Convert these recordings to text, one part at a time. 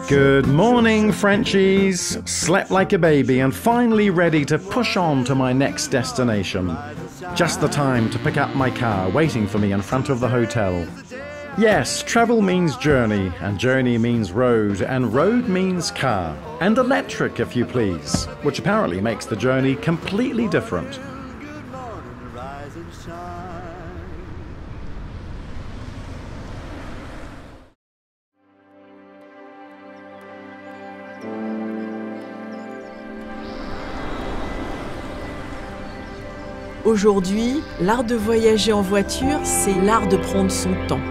Good morning, Frenchies. Slept like a baby and finally ready to push on to my next destination. Just the time to pick up my car waiting for me in front of the hotel. Yes, travel means journey, and journey means road, and road means car. And electric, if you please, which apparently makes the journey completely different. Aujourd'hui, l'art de voyager en voiture, c'est l'art de prendre son temps.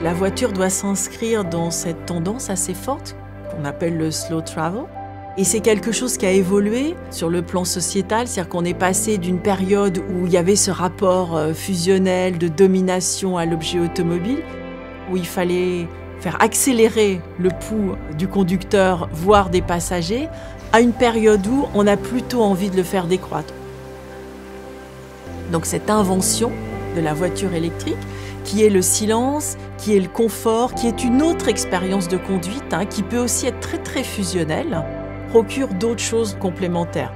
La voiture doit s'inscrire dans cette tendance assez forte qu'on appelle le slow travel. Et c'est quelque chose qui a évolué sur le plan sociétal, c'est-à-dire qu'on est passé d'une période où il y avait ce rapport fusionnel de domination à l'objet automobile, où il fallait faire accélérer le pouls du conducteur, voire des passagers, à une période où on a plutôt envie de le faire décroître. Donc cette invention de la voiture électrique, qui est le silence, qui est le confort, qui est une autre expérience de conduite, qui peut aussi être très très fusionnelle, procure d'autres choses complémentaires.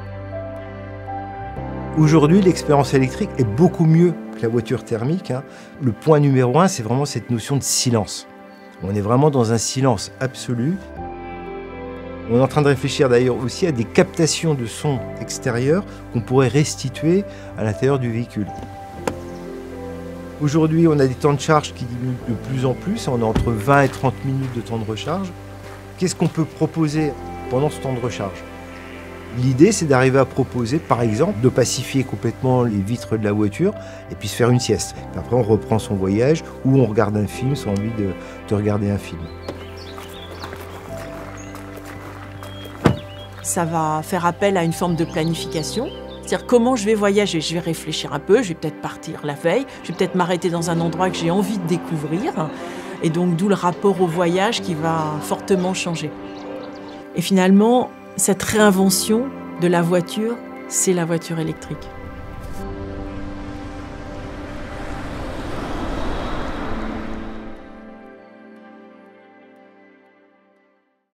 Aujourd'hui, l'expérience électrique est beaucoup mieux que la voiture thermique. Le point numéro 1, c'est vraiment cette notion de silence. On est vraiment dans un silence absolu. On est en train de réfléchir d'ailleurs aussi à des captations de son extérieur qu'on pourrait restituer à l'intérieur du véhicule. Aujourd'hui, on a des temps de charge qui diminuent de plus en plus. On a entre 20 et 30 minutes de temps de recharge. Qu'est-ce qu'on peut proposer pendant ce temps de recharge? L'idée, c'est d'arriver à proposer, par exemple, de pacifier complètement les vitres de la voiture et puis se faire une sieste. Puis après, on reprend son voyage ou on regarde un film sans envie de regarder un film. Ça va faire appel à une forme de planification. C'est-à-dire comment je vais voyager. Je vais réfléchir un peu, je vais peut-être partir la veille, je vais peut-être m'arrêter dans un endroit que j'ai envie de découvrir. Et donc d'où le rapport au voyage qui va fortement changer. Et finalement, cette réinvention de la voiture, c'est la voiture électrique.